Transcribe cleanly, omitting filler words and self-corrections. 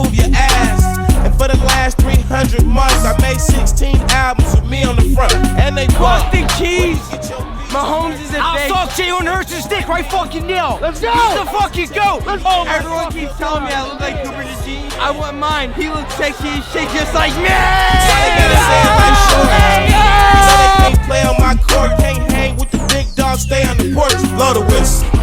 move your ass. And for the last 300 months, I made 16 albums with me on the front. And they Fuck the keys! Mahomes is a I'll fake. suck Jalen Hurts' dick right fucking now. Let's go! He's the fucking GOAT. Oh, everyone keeps telling me I look like Cooper DeJean. I want mine. He looks sexy as shit just like me! So they gotta say it like short. So they can't play on my court, can't hang with the big dogs, stay on the porch, blow the whistle.